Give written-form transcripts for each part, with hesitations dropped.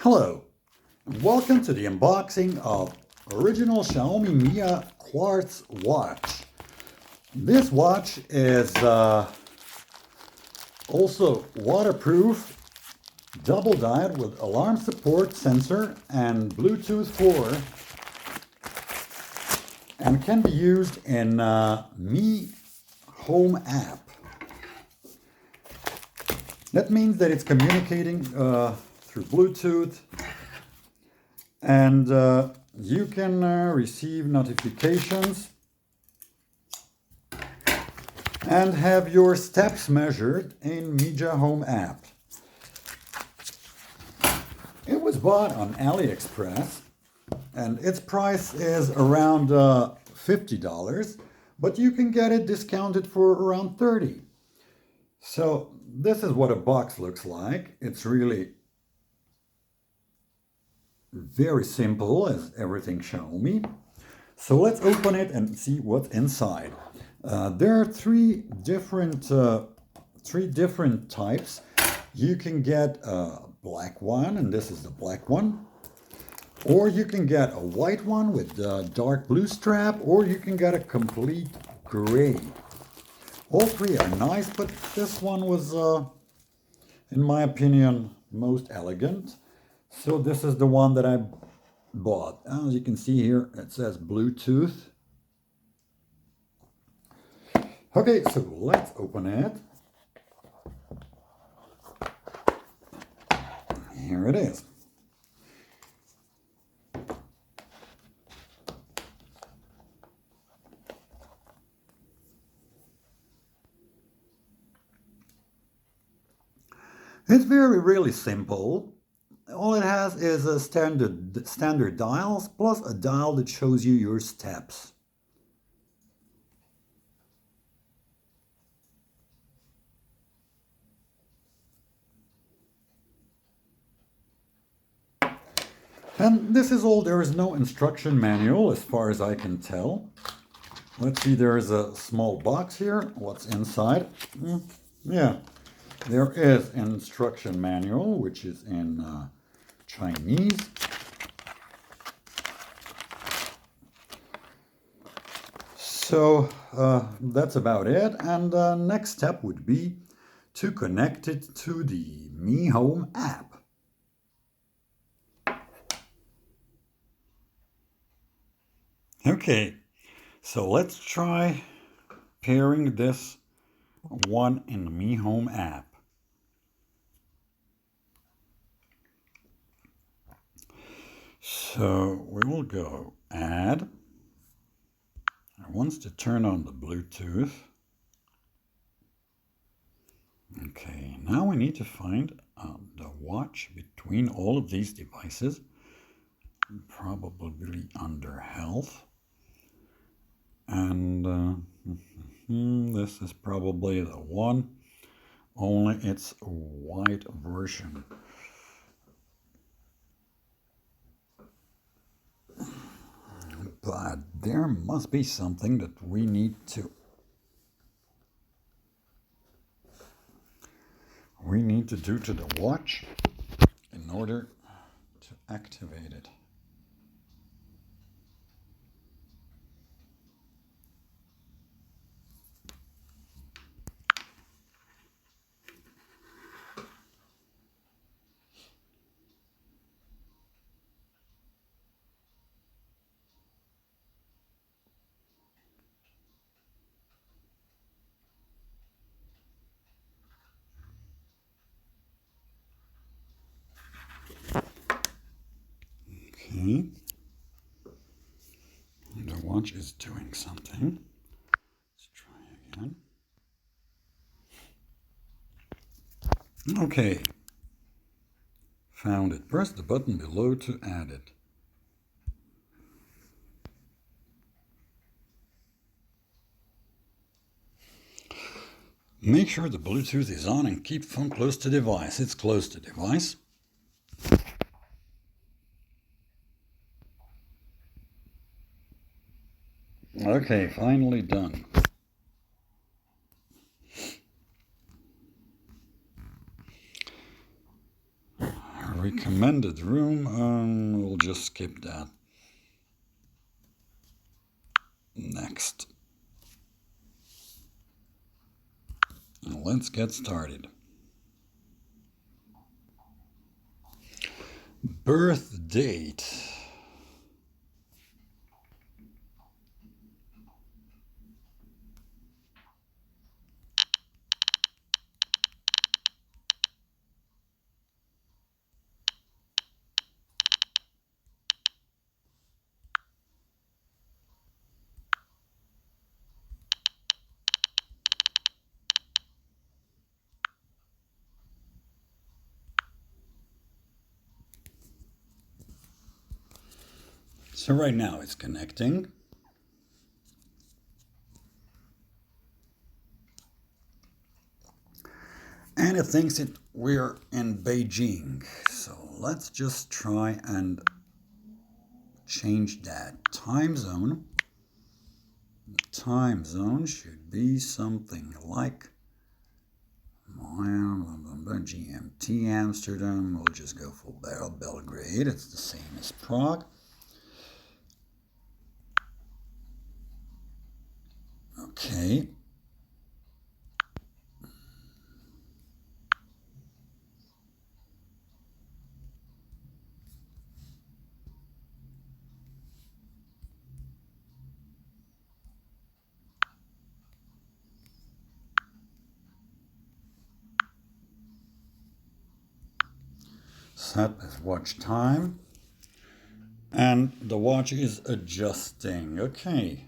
Hello, and welcome to the unboxing of original Xiaomi Mi Quartz Watch. This watch is also waterproof, double-dyed with alarm support sensor and Bluetooth 4, and can be used in Mi Home app. That means that it's communicating through Bluetooth, and you can receive notifications and have your steps measured in Mihome app. It was bought on AliExpress and its price is around $50, but you can get it discounted for around $30. So this is what a box looks like. It's really very simple, as everything Xiaomi. So let's open it and see what's inside. There are three different types. You can get a black one, and this is the black one. Or you can get a white one with a dark blue strap, or you can get a complete gray. All three are nice, but this one was, in my opinion, most elegant. So this is the one that I bought. As you can see here, it says Bluetooth. Okay, so let's open it. Here it is. It's really simple. All it has is a standard dials plus a dial that shows you your steps. And this is all. There is no instruction manual as far as I can tell. Let's see, there is a small box here. What's inside? Yeah, there is an instruction manual, which is in Chinese. So that's about it. And the next step would be to connect it to the Mihome app. Okay, so let's try pairing this one in the Mihome app. So we will go add. It wants to turn on the Bluetooth. Okay, now we need to find the watch between all of these devices, probably under health. And this is probably the one, only it's a white version. But there must be something that we need to do to the watch in order to activate it. Okay, the watch is doing something. Let's try again. Okay, found it. Press the button below to add it. Make sure the Bluetooth is on and keep phone close to device. It's close to device. Okay, finally done. recommended room, we'll just skip that. Next. Let's get started. Birth date. So right now it's connecting. And it thinks we're in Beijing. So let's just try and change that time zone. The time zone should be something like GMT Amsterdam. We'll just go for Belgrade. It's the same as Prague. Okay. Set as watch time. And the watch is adjusting. Okay.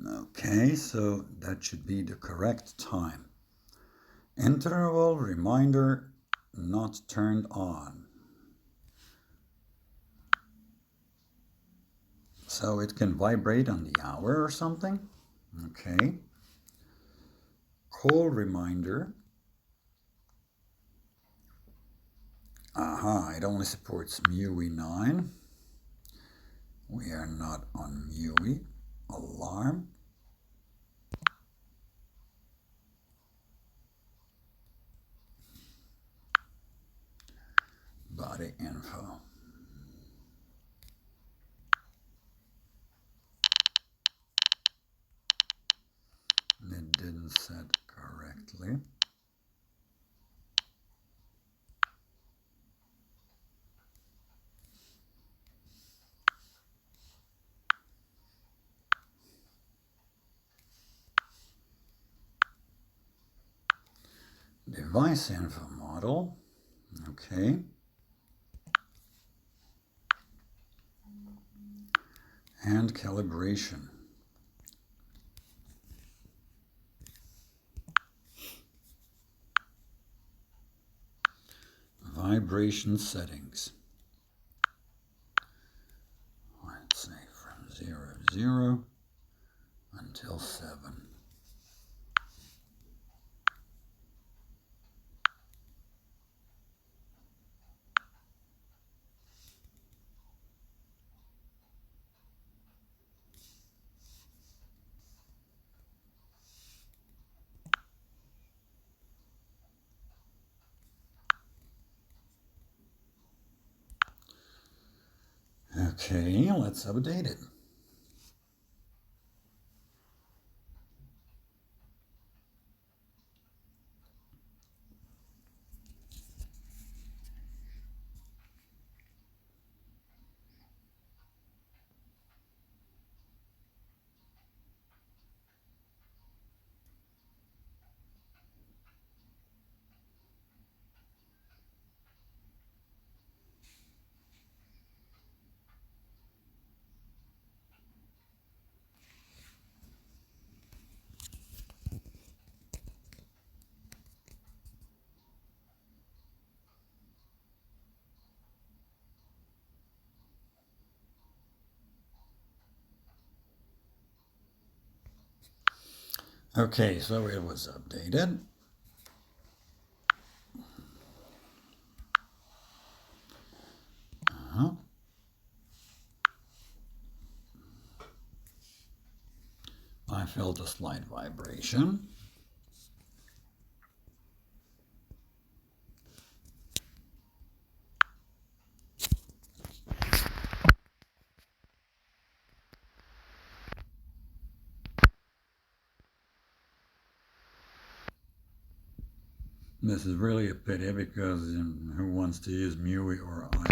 Okay, so that should be the correct time. Interval reminder not turned on. So it can vibrate on the hour or something. Okay. Call reminder. Aha, it only supports MIUI 9. We are not on MIUI. Alarm. Body info. It didn't set correctly. Device info model. Okay. And calibration. Vibration settings. Let's say from 0 until 7. Okay, let's update it. Okay, so it was updated. I felt a slight vibration. This is really a pity because who wants to use MIUI or I? I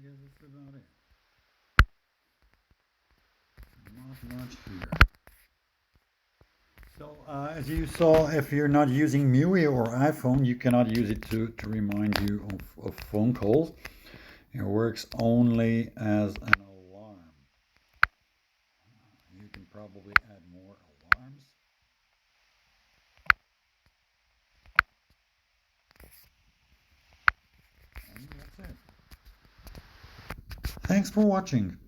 guess that's about it. Not much here. So as you saw, if you're not using MIUI or iPhone, you cannot use it to remind you of phone calls. It works only as an alarm. You can probably add more alarms. And that's it. Thanks for watching.